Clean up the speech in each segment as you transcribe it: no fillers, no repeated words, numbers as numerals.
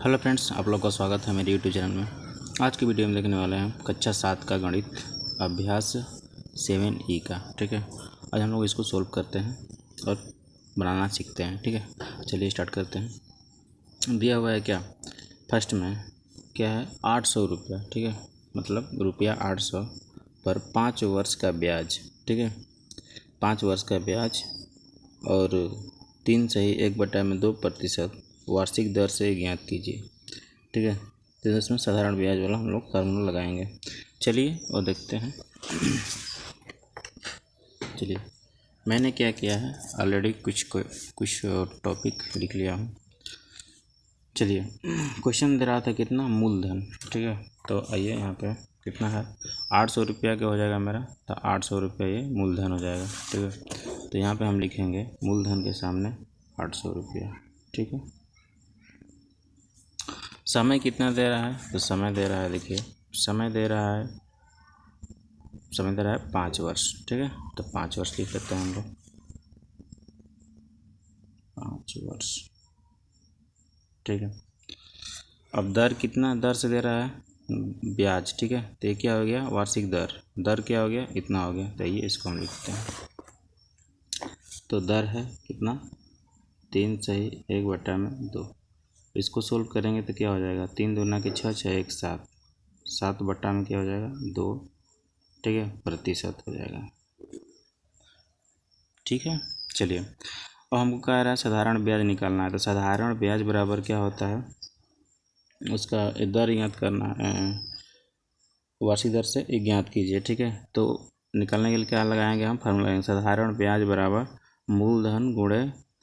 Hello friends, आप लोग का स्वागत है मेरे यूट्यूब चैनल में। आज की वीडियो में देखने वाले हैं कक्षा 7 का गणित अभ्यास 7E का। ठीक है, आज हम लोग इसको सोल्व करते हैं और बनाना सीखते हैं। ठीक है, चलिए स्टार्ट करते हैं। दिया हुआ है क्या, फर्स्ट में क्या है, 800 रुपया। ठीक है, मतलब रुपया 800 पर 5 वर्ष का ब्याज। ठीक है, 5 वर्ष का ब्याज और 3/1/2% वार्षिक दर से ज्ञात कीजिए। ठीक है, तो इसमें साधारण ब्याज वाला हम लोग फार्मूला लगाएंगे। चलिए और देखते हैं। चलिए, मैंने क्या किया है, ऑलरेडी कुछ टॉपिक लिख लिया हूँ। चलिए, क्वेश्चन दे रहा था कितना, मूलधन। ठीक है, तो आइए यहाँ पे कितना है, 800 रुपया क्या हो जाएगा मेरा, तो 800 रुपया ये मूलधन हो जाएगा। ठीक है, तो यहाँ पे हम लिखेंगे मूलधन के सामने 800 रुपया। ठीक है, समय कितना दे रहा है, तो समय दे रहा है, देखिए समय दे रहा है 5 वर्ष। ठीक है, तो 5 वर्ष लिख लेते हैं हम लोग, 5 वर्ष। ठीक है, अब दर कितना दर से दे रहा है, ब्याज। ठीक है, तो ये क्या हो गया, वार्षिक दर क्या हो गया, इतना हो गया। तो ये इसको हम लिखते हैं। तो दर है कितना, 3/1/2। इसको सोल्व करेंगे तो क्या हो जाएगा, 3 दूना के 6, 6 1 7, 7 बट्टा में क्या हो जाएगा 2। ठीक है, प्रतिशत हो जाएगा। ठीक है, चलिए, अब हमको कह रहा है साधारण ब्याज निकालना है। तो साधारण ब्याज बराबर क्या होता है, उसका दर ज्ञात करना है, वार्षिक दर से ज्ञात कीजिए। ठीक है, तो निकालने के लिए क्या लगाएंगे हम, फार्मूला लगाएंगे, साधारण ब्याज बराबर मूलधन गुणे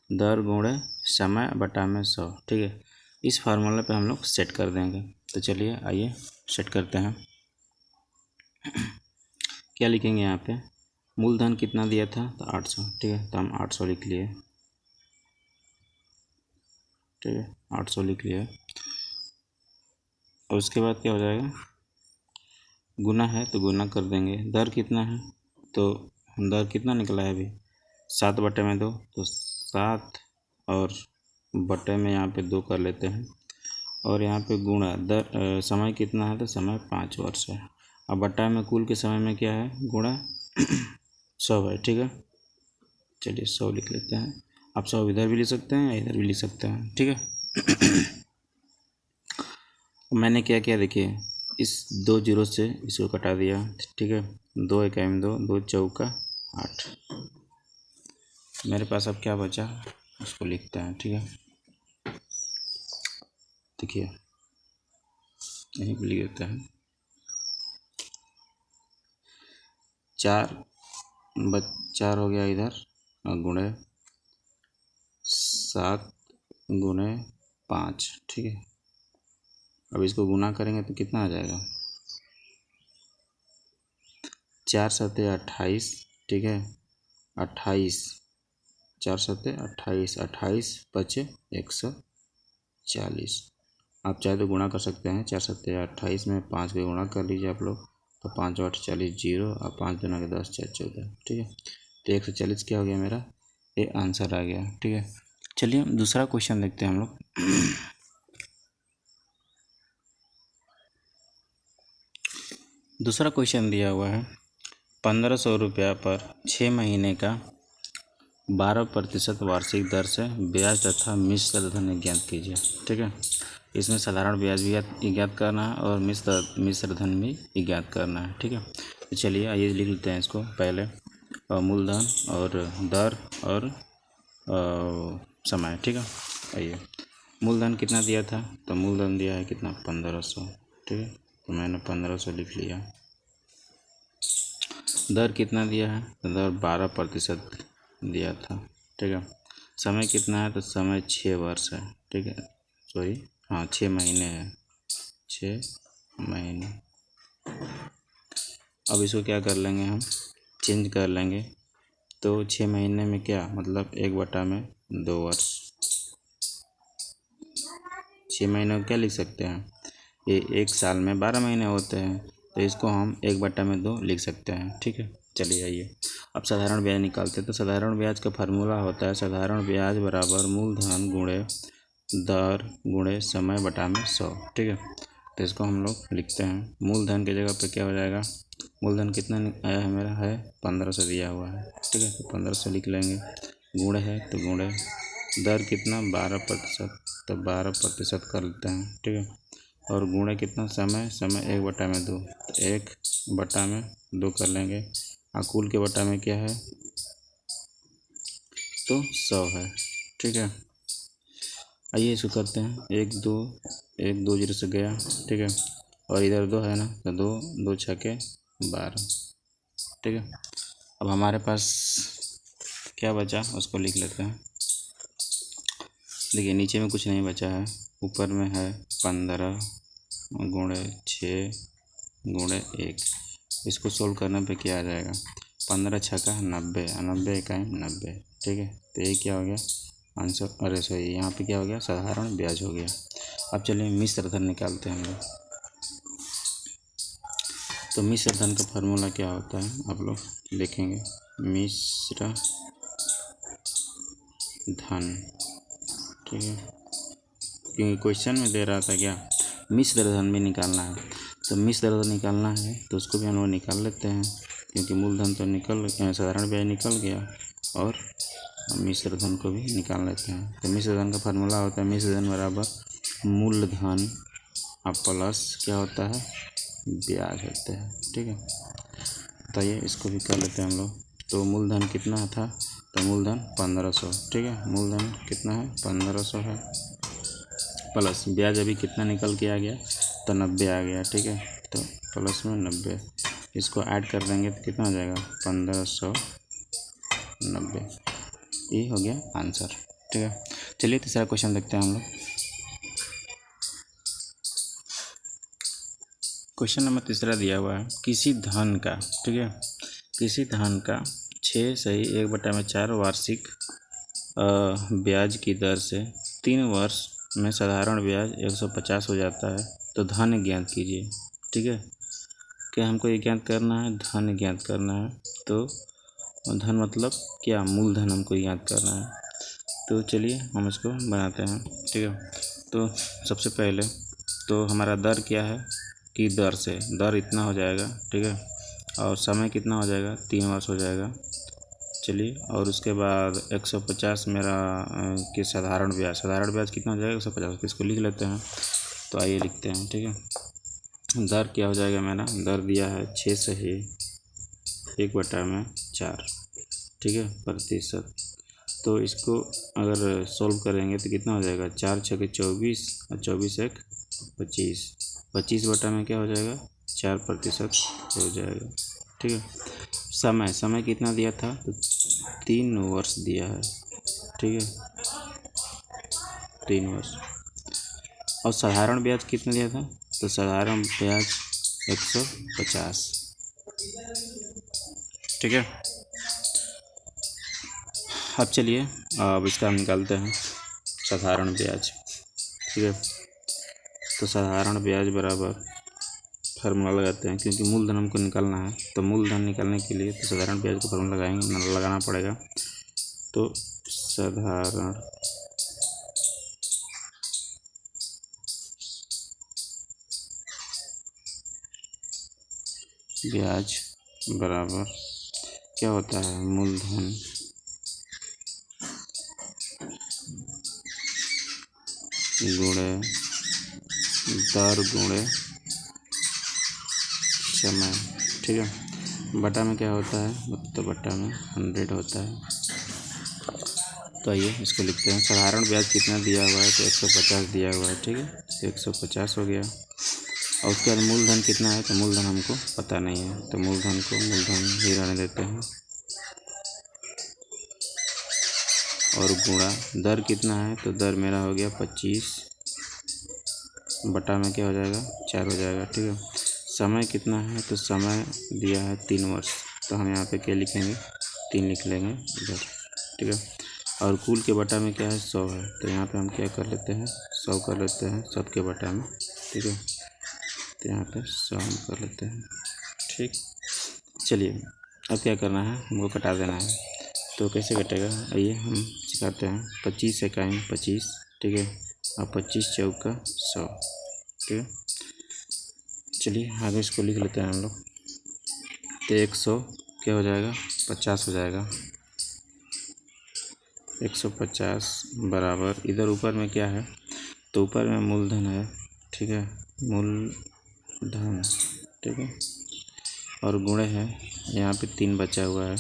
दर गुणे समय बटा में 100। ठीक है, इस फार्मूला पे हम लोग सेट कर देंगे। तो चलिए आइए सेट करते हैं। क्या लिखेंगे यहाँ पे, मूलधन कितना दिया था, तो 800। ठीक है, तो हम 800 लिख लिए। ठीक है, 800 लिख लिए। और उसके बाद क्या हो जाएगा, गुना है तो गुना कर देंगे। दर कितना है, तो दर कितना निकला है अभी, 7/2, तो 7 और बटे में यहाँ पे 2 कर लेते हैं। और यहाँ पे गुणा दर, समय कितना है, तो समय 5 वर्ष है। अब बटा में कुल के समय में क्या है, गुणा 100 है। ठीक है, चलिए 100 लिख लेते हैं। आप 100 इधर भी लिख सकते हैं, इधर भी लिख सकते हैं। ठीक है, मैंने क्या किया, देखिए इस 2 जीरो से इसको कटा दिया। ठीक है, 2 1 2, 2 चौका 8। मेरे पास अब क्या बचा, उसको लिखते हैं। ठीक है, देखिए यहीं पर लिख देते हैं, 4 हो गया इधर, गुणे 7 गुणे 5। ठीक है, अब इसको गुना करेंगे तो कितना आ जाएगा, 4 7 28। ठीक है, 28, 4 7 28, 28 5 140। आप चाहे तो गुणा कर सकते हैं, 4 7 28 में 5 को गुणा कर लीजिए आप लोग, तो 5 8 40 जीरो, और 5 दूना के 10 4 14। ठीक है, तो 140 क्या हो गया मेरा, ये आंसर आ गया। ठीक है, चलिए दूसरा क्वेश्चन देखते हैं हम लोग। दूसरा क्वेश्चन दिया हुआ है, 1500 रुपया पर 6 महीने का 12% वार्षिक दर से ब्याज तथा मिश्र धन ज्ञात कीजिए। ठीक है, इसमें साधारण ब्याज भी ज्ञात करना है और मिश्र धन भी ज्ञात करना है। ठीक है, तो चलिए आइए लिख लेते हैं इसको पहले, मूलधन और दर और समय। ठीक है, आइए, मूलधन कितना दिया था, तो मूलधन दिया है कितना, 1500। ठीक है, तो मैंने 1500 लिख लिया। दर कितना दिया है, तो दर 12% दिया था। ठीक है, समय कितना है, तो समय 6 वर्ष है। ठीक है, सॉरी, हाँ 6 महीने है, 6 महीने। अब इसको क्या कर लेंगे, हम चेंज कर लेंगे। तो 6 महीने में क्या मतलब, 1/2 वर्ष। 6 महीने को क्या लिख सकते हैं, ये 1 साल में 12 महीने होते हैं, तो इसको हम 1/2 लिख सकते हैं। ठीक है, चलिए आइए अब साधारण ब्याज निकालते हैं। तो साधारण ब्याज का फार्मूला होता है, साधारण ब्याज बराबर मूलधन गुणे दर गुणे समय बटा में 100। ठीक है, तो इसको हम लोग लिखते हैं। मूलधन की जगह पे क्या हो जाएगा, मूलधन कितना आया है मेरा, है 1500 दिया हुआ है। ठीक है, तो 1500 लिख लेंगे। गुणे है तो गुणे, दर कितना 12%, तो 12% कर लेते हैं। ठीक है, और गुणे कितना, समय 1/2, तो 1/2 कर लेंगे। और कुल के बटा में क्या है, तो 100 है। ठीक है, आइए इसको करते हैं। 1 2 0 से गया। ठीक है, और इधर 2 है ना, तो 2 छके 12। ठीक है, अब हमारे पास क्या बचा उसको लिख लेते हैं। देखिए नीचे में कुछ नहीं बचा है, ऊपर में है 15 गुणे 6 गुणे 1। इसको सोल्व करने पे क्या आ जाएगा, 15 छक्का 90, 90 इकाई 90। ठीक है, तो ये क्या हो गया आंसर, अरे सॉरी यहाँ पे क्या हो गया, साधारण ब्याज हो गया। अब चलिए मिश्र धन निकालते हैं हम लोग। तो मिश्र धन का फार्मूला क्या होता है आप लोग देखेंगे, मिश्र धन। ठीक है, क्योंकि क्वेश्चन में दे रहा था क्या, मिश्र धन भी निकालना है। तो मिश्र धन निकालना है तो उसको भी हम लोग निकाल लेते हैं, क्योंकि मूलधन तो साधारण ब्याज निकल गया, और मिश्र धन को भी निकाल लेते हैं। तो मिश्र धन का फार्मूला होता है, मिश्र धन बराबर मूलधन और प्लस क्या होता है, ब्याज होता है। ठीक है, तो ये इसको भी कर लेते हैं हम लोग। तो मूलधन कितना था, तो मूलधन 1500। ठीक है, मूलधन कितना है, 1500 है, प्लस ब्याज अभी कितना निकल के आ गया, तो 90 आ गया। ठीक है, तो प्लस में 90, इसको ऐड कर देंगे तो कितना हो जाएगा, 1590। ये हो गया आंसर। ठीक है, चलिए तीसरा क्वेश्चन देखते हैं हम लोग। क्वेश्चन नंबर तीसरा दिया हुआ है, किसी धन का, ठीक है, किसी धन का 6/1/4 वार्षिक ब्याज की दर से 3 वर्ष में साधारण ब्याज 150 हो जाता है, तो धन ज्ञात कीजिए। ठीक है, क्या हमको ये ज्ञात करना है, धन ज्ञात करना है। तो धन मतलब क्या, मूलधन हमको ज्ञात करना है। तो चलिए हम इसको बनाते हैं। ठीक है, तो सबसे पहले तो हमारा दर क्या है, कि दर से दर इतना हो जाएगा। ठीक है, और समय कितना हो जाएगा, 3 वर्ष हो जाएगा। चलिए, और उसके बाद 150 मेरा कि साधारण ब्याज कितना हो जाएगा, 150। इसको लिख लेते हैं। तो आइए लिखते हैं। ठीक है, दर क्या हो जाएगा मेरा, दर दिया है 6/1/4। ठीक है, प्रतिशत। तो इसको अगर सोल्व करेंगे तो कितना हो जाएगा, 4 छके 24 और 24 एक 25। 25 बटा में क्या हो जाएगा, 4% हो जाएगा। ठीक है, समय कितना दिया था, तो 3 वर्ष दिया है। ठीक है, 3 वर्ष। और साधारण ब्याज कितना दिया था, तो साधारण ब्याज 150। ठीक है, अब चलिए अब इसका हम निकालते हैं साधारण ब्याज। ठीक है, तो साधारण ब्याज बराबर फार्मूला लगाते हैं, क्योंकि मूलधन हमको निकालना है। तो मूलधन निकालने के लिए तो साधारण ब्याज को फार्मूला लगाना पड़ेगा। तो साधारण ब्याज बराबर क्या होता है, मूलधन गुणे दर गुणे समय। ठीक है, बटा में क्या होता है, तो बटा में 100 होता है। तो आइए इसको लिखते हैं। साधारण ब्याज कितना दिया हुआ है, तो 150 दिया हुआ है। ठीक है, तो 150 हो गया। और उसके बाद मूलधन कितना है, तो मूलधन हमको पता नहीं है, तो मूलधन को मूलधन ही रहने देते हैं। और गुणा दर कितना है, तो दर मेरा हो गया 25 बटा में क्या हो जाएगा, 4 हो जाएगा। ठीक है, समय कितना है, तो समय दिया है 3 वर्ष, तो हम यहाँ पे क्या लिखेंगे, 3 लिख लेंगे इधर। ठीक है, और कुल के बटा में क्या है, 100 है, तो यहाँ पे हम क्या कर लेते हैं, 100 कर लेते हैं सबके बटा में। ठीक है, तो यहाँ पे 100 हम कर लेते हैं। ठीक, चलिए अब क्या करना है, हमको कटा देना है। तो कैसे कटेगा, आइए हम सिखाते हैं। 25 इकाई 25। ठीक है, और 25 चौका 100। ठीक है, चलिए आगे इसको लिख लेते हैं हम लोग। तो 100 क्या हो जाएगा, 50 हो जाएगा। 150 बराबर, इधर ऊपर में क्या है, तो ऊपर में मूलधन है। ठीक है, मूलधन। ठीक है, और गुणे है, यहाँ पे 3 बचा हुआ है,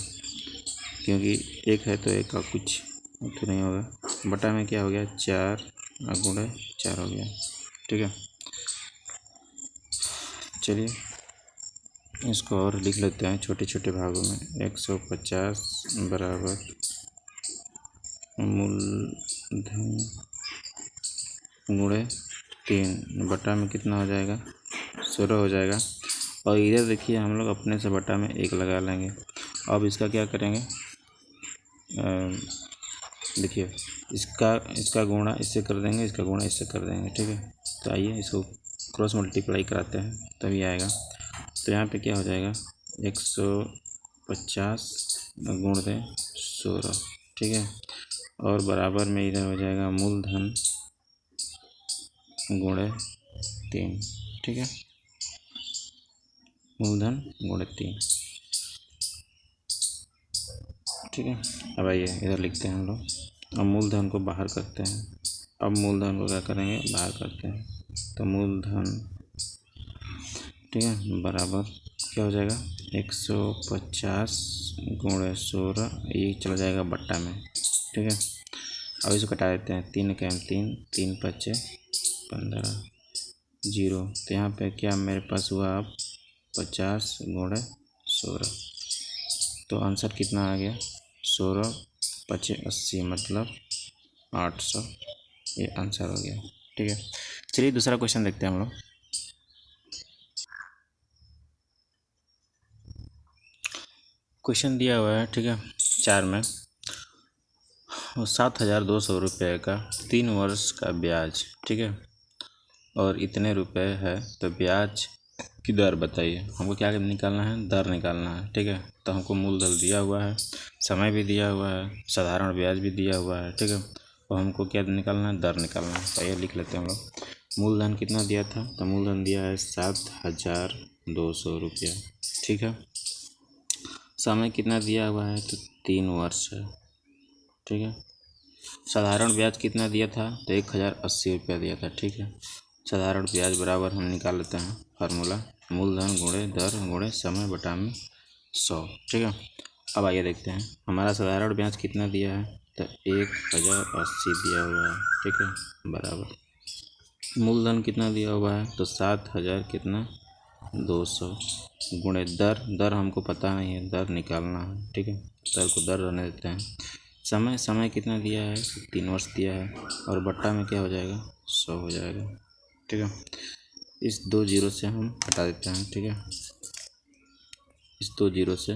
क्योंकि 1 है तो 1 का कुछ तो नहीं होगा। बटा में क्या हो गया, 4 और गुणे 4 हो गया। ठीक है, चलिए इसको और लिख लेते हैं छोटे छोटे भागों में। 150 बराबर मूलधन गुणे 3 बटा में कितना हो जाएगा, 16 हो जाएगा। और इधर देखिए हम लोग अपने से बटा में 1 लगा लेंगे। अब इसका क्या करेंगे, देखिए इसका गुणा इससे कर देंगे, इसका गुणा इससे कर देंगे। ठीक है, तो आइए इसको क्रॉस मल्टीप्लाई कराते हैं तभी आएगा। तो यहाँ पे क्या हो जाएगा, 150 गुण दें 16। ठीक है, और बराबर में इधर हो जाएगा मूलधन गुणे 3। ठीक है, मूलधन गुणे 3। ठीक है, अब आइए इधर लिखते हैं हम लोग। अब मूलधन को बाहर करते हैं। अब मूलधन को क्या करेंगे, बाहर करते हैं। तो मूलधन, ठीक है, बराबर क्या हो जाएगा, 150 गुणे 16, ये चला जाएगा बट्टा में। ठीक है, अब इसको कटा देते हैं। 3 के 3, 3 पच्चे 15, 0। तो यहाँ पे क्या मेरे पास हुआ, अब 50 गुणे 16। तो आंसर कितना आ गया, 16 पचे 80, मतलब 800। ये आंसर हो गया। ठीक है, चलिए दूसरा क्वेश्चन देखते हैं हम लोग। क्वेश्चन दिया हुआ है, ठीक है, 4 में 7,200 रुपये का 3 वर्ष का ब्याज। ठीक है, और इतने रुपए है, तो ब्याज की दर बताइए। हमको क्या निकालना है, दर निकालना है। ठीक है, तो हमको मूलधन दिया हुआ है, समय भी दिया हुआ है, साधारण ब्याज भी दिया हुआ है। ठीक है, तो हमको क्या निकालना है, दर निकालना है। तो ये लिख लेते हैं हम लोग। मूलधन कितना दिया था, तो मूलधन दिया है 7,200 रुपया। ठीक है, समय कितना दिया हुआ है, तो 3 वर्ष है। ठीक है, साधारण ब्याज कितना दिया था, तो 1,080 रुपया दिया था। ठीक है, साधारण ब्याज बराबर हम निकाल लेते हैं फार्मूला, मूलधन गुणे दर गुणे समय बटा में 100। ठीक है, अब आइए देखते हैं हमारा साधारण ब्याज कितना दिया है, तो 1,080 दिया हुआ है। ठीक है, बराबर मूलधन कितना दिया हुआ है, तो 7,000 कितना 200 गुणे दर हमको पता नहीं है, दर निकालना है। ठीक है, दर को दर रहने देते हैं। समय कितना दिया है, 3 वर्ष दिया है, और बट्टा में क्या हो जाएगा, 100 हो जाएगा। ठीक है, इस 2 जीरो से हम हटा देते हैं। ठीक है, इस 2 जीरो से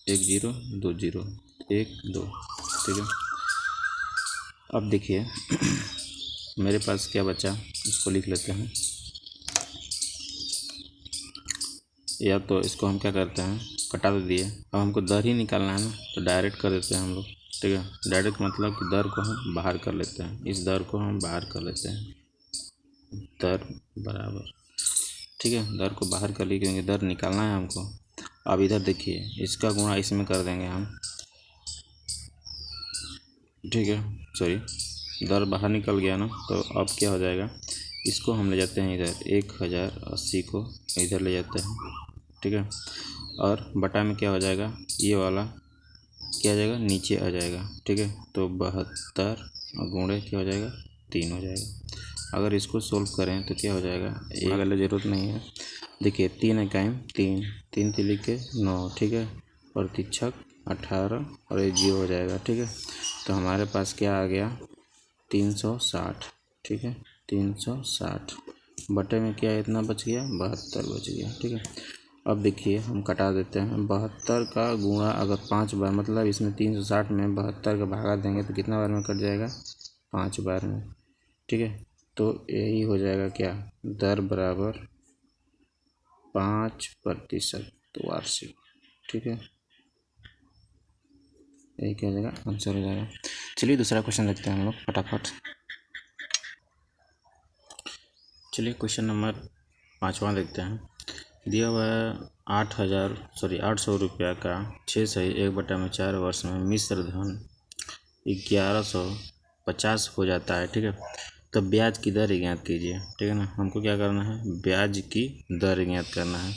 1 जीरो 2 जीरो 1 2। ठीक है, अब देखिए मेरे पास क्या बचा, इसको लिख लेते हैं। या तो इसको हम क्या करते हैं, कटा तो दिए, अब हमको दर ही निकालना है ना, तो डायरेक्ट कर देते हैं हम लोग। ठीक है, डायरेक्ट मतलब कि दर को हम बाहर कर लेते हैं, इस दर को हम बाहर कर लेते हैं। दर बराबर, ठीक है, दर को बाहर कर लिए क्योंकि दर निकालना है हमको। अब इधर देखिए, इसका गुणा इसमें कर देंगे हम। ठीक है, सॉरी, दर बाहर निकल गया ना, तो अब क्या हो जाएगा, इसको हम ले जाते हैं इधर, 1,080 को इधर ले जाते हैं। ठीक है, और बटा में क्या हो जाएगा, ये वाला क्या आ जाएगा, नीचे आ जाएगा। ठीक है, तो 72 और गुणे क्या हो जाएगा, 3 हो जाएगा। अगर इसको सोल्व करें तो क्या हो जाएगा, एक वाला ज़रूरत नहीं है। देखिए 3 इकाई 3 3 3 के 9। ठीक है, और 3 18 और 1 जीरो हो जाएगा। ठीक है, तो हमारे पास क्या आ गया, 360। ठीक है, 360 बटे में क्या इतना बच गया, 72 बच गया। ठीक है, अब देखिए हम कटा देते हैं। 72 का गुणा अगर 5 बार, मतलब इसमें 360 में 72 का भागा देंगे तो कितना बार में कट जाएगा, 5 बार में। ठीक है, तो यही हो जाएगा क्या, दर बराबर 5% वार्षिक। ठीक है, यही क्या हो जाएगा, आंसर हो जाएगा। चलिए दूसरा क्वेश्चन देखते हैं हम लोग फटाफट। चलिए क्वेश्चन नंबर 5वां देखते हैं। दिया हुआ है 800 रुपया का 6/1/4 वर्ष में मिश्र धन 1150 हो जाता है। ठीक है, तो ब्याज की दर ज्ञात कीजिए। ठीक है ना, हमको क्या करना है, ब्याज की दर ज्ञात करना है।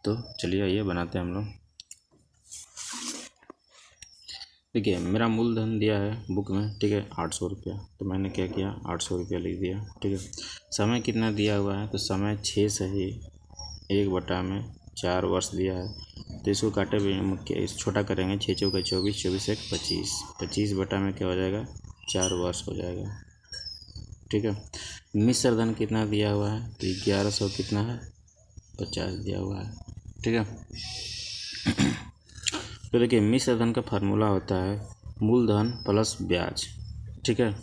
तो चलिए ये बनाते हैं हम लोग। देखिए मेरा मूलधन दिया है बुक में, ठीक है 800 रुपया, तो मैंने क्या किया 800 रुपया लिख दिया। ठीक है, समय कितना दिया हुआ है, तो समय 6/1/4 वर्ष दिया है। तो इसको काटे भी हम क्या इस छोटा करेंगे, 6 चौके 24, 24 1 25, 25 बटा में क्या हो जाएगा 4 वर्ष हो जाएगा। ठीक है, मिश्र धन कितना दिया हुआ है, तो 1100 कितना है 50 दिया हुआ है। ठीक है, तो देखिए मिश्र धन का फार्मूला होता है मूलधन प्लस ब्याज। ठीक है,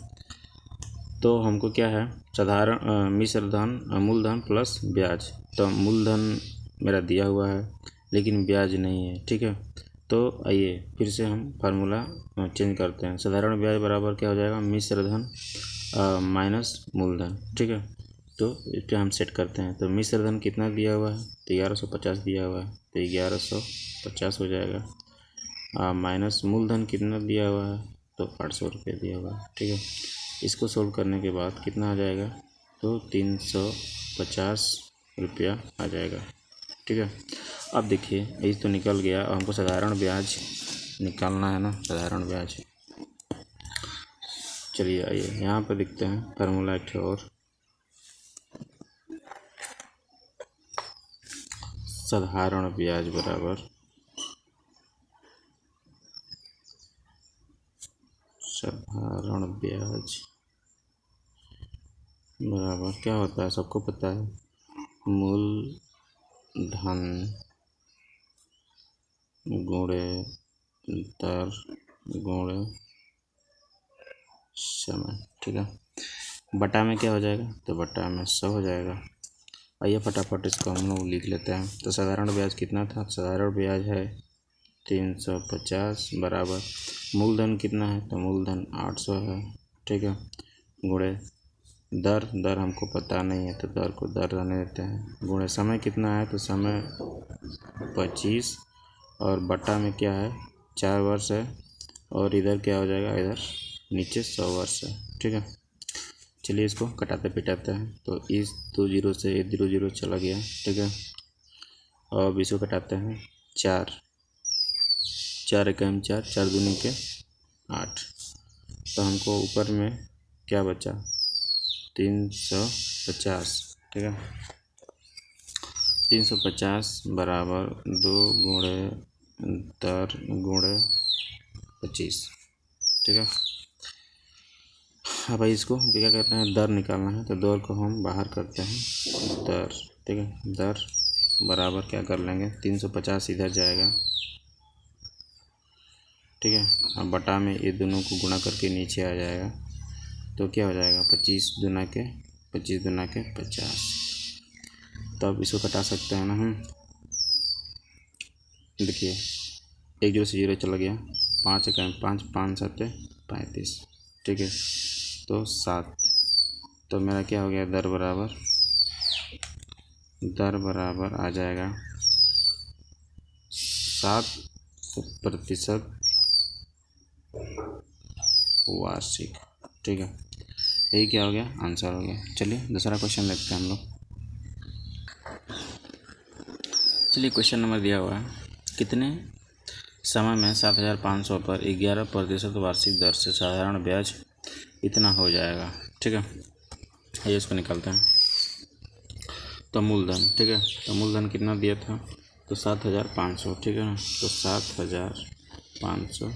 तो हमको क्या है साधारण मिश्र धन मूलधन प्लस ब्याज। तो मूलधन मेरा दिया हुआ है लेकिन ब्याज नहीं है। ठीक है, तो आइए फिर से हम फार्मूला चेंज करते हैं। साधारण ब्याज बराबर क्या हो जाएगा मिश्र धन माइनस मूलधन। ठीक है, तो इस पर हम सेट करते हैं। तो मिश्र धन कितना दिया हुआ है, तो 1150 दिया हुआ है, तो 1150 हो जाएगा। माइनस मूलधन कितना दिया हुआ है, तो 800 रुपये दिया हुआ है। ठीक है, इसको सोल्व करने के बाद कितना आ जाएगा, तो 350 रुपया आ जाएगा। ठीक है, अब देखिए ये तो निकल गया, हमको साधारण ब्याज निकालना है ना, साधारण ब्याज। चलिए आइए यहाँ पर देखते हैं फार्मूला एक और। साधारण ब्याज बराबर साधारण ब्याज बराबर क्या होता है, सबको पता है, मूलधन गुणे दर गुणे समय। ठीक है, बटा में क्या हो जाएगा, तो बटा में 100 हो जाएगा। आइए फटाफट इसको हम लोग लिख लेते हैं। तो साधारण ब्याज कितना था, साधारण ब्याज है 350 बराबर मूलधन कितना है, तो मूलधन 800 है। ठीक है, गुणे दर हमको पता नहीं है, तो दर को दर रहने देते हैं। गुणे समय कितना है, तो समय 25 और बटा में क्या है 4 वर्ष है, और इधर क्या हो जाएगा, इधर नीचे 100 वर्ष है। ठीक है, चलिए इसको कटाते पिटाते हैं। तो इस 2 0 से 1 0 0 चला गया। ठीक है, और इसको कटाते हैं 4 1 4 4 दूनी के 8, तो हमको ऊपर में क्या बचा 350। ठीक है, 350 बराबर 2 गुणे दर गुणे 25। ठीक है, अब भाई इसको क्या करते हैं, दर निकालना है, तो दर को हम बाहर करते हैं दर। ठीक है, दर बराबर क्या कर लेंगे 350 इधर जाएगा। ठीक है, अब बटा में ये दोनों को गुणा करके नीचे आ जाएगा, तो क्या हो जाएगा 25 दूना के 50। तो अब इसको कटा सकते हैं ना हम। देखिए 1 0 से 0 चला गया, 5 1 5 5 7 35। ठीक है, तो 7, तो मेरा क्या हो गया दर बराबर आ जाएगा 7% वार्षिक। ठीक है, यही क्या हो गया आंसर हो गया। चलिए दूसरा क्वेश्चन देखते हैं हम लोग। चलिए क्वेश्चन नंबर दिया हुआ है, कितने समय में 7500 पर 11% वार्षिक दर से साधारण ब्याज इतना हो जाएगा। ठीक है, ये इसको निकालते हैं। तो मूलधन, ठीक है, तो मूलधन कितना दिया था, तो 7500। ठीक है ना, तो 7500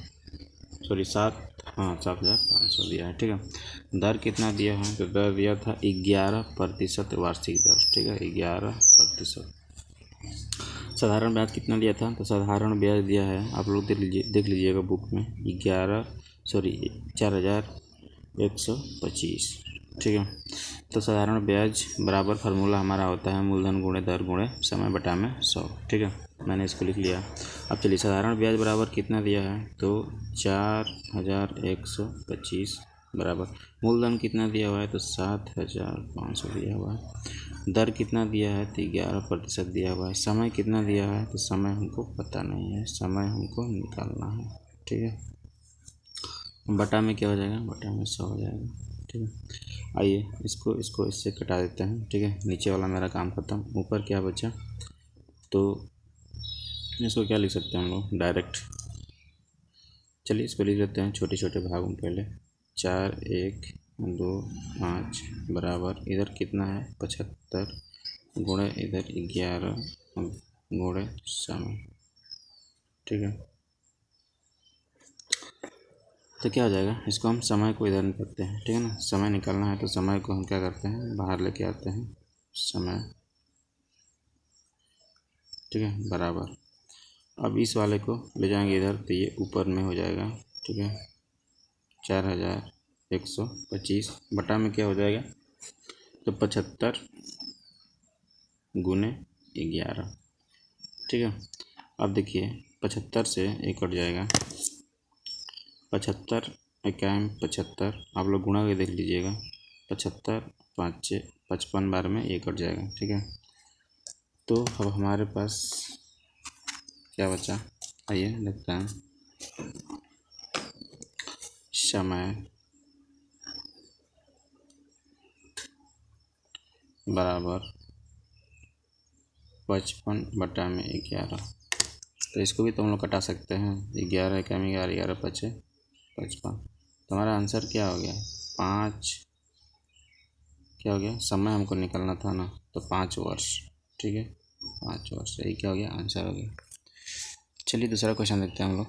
दिया है। ठीक है, दर कितना दिया है, तो दर दिया था 11% वार्षिक दर। ठीक है, 11%। साधारण ब्याज कितना दिया था, तो साधारण ब्याज दिया है, आप लोग देख लीजिएगा बुक में 4125। ठीक है, तो साधारण ब्याज बराबर फार्मूला हमारा होता है मूलधन गुणे दर गुणे समय बटा में 100। ठीक है, मैंने इसको लिख लिया। अब चलिए साधारण ब्याज बराबर कितना दिया है, तो 4125 बराबर मूलधन कितना दिया हुआ है तो 7,500 दिया हुआ है। दर कितना दिया है तो 11% दिया हुआ है। समय कितना दिया हुआ है तो समय हमको पता नहीं है, समय हमको निकालना है। ठीक है, बटा में क्या हो जाएगा, बटा में 100 हो जाएगा। ठीक है, आइए इसको इससे कटा देते हैं। ठीक है, नीचे वाला मेरा काम खत्म, ऊपर क्या बचा, तो इसको क्या लिख सकते हैं हम लोग डायरेक्ट। चलिए इसको लिख लेते हैं छोटे छोटे भागों में पहले। 4, 1, 2, 5 बराबर इधर कितना है 75 गुणे इधर 11 गुणे समय। ठीक है, तो क्या हो जाएगा, इसको हम समय को इधर निकालते हैं। ठीक है ना, समय निकालना है तो समय को हम क्या करते हैं, बाहर लेके आते हैं समय। ठीक है, बराबर अब इस वाले को ले जाएंगे इधर तो ये ऊपर में हो जाएगा। ठीक है, 4125 बटा में क्या हो जाएगा तो 75 गुने 11। ठीक है, अब देखिए 75 से एक कट जाएगा, 75 इक्यावन 75, आप लोग गुणा के देख लीजिएगा, 75 5 6 55 बार में एक कट जाएगा। ठीक है, तो अब हमारे पास क्या बचा, आइए देखते हैं। समय बराबर 55 बटा में 11, तो इसको भी तो हम लोग कटा सकते हैं। 11 कम 11 11 5 55, तो हमारा आंसर क्या हो गया 5, क्या हो गया, समय हमको निकालना था ना तो 5 वर्ष। ठीक है, 5 वर्ष, यही क्या हो गया आंसर हो गया। चलिए दूसरा क्वेश्चन देखते हैं हम लोग।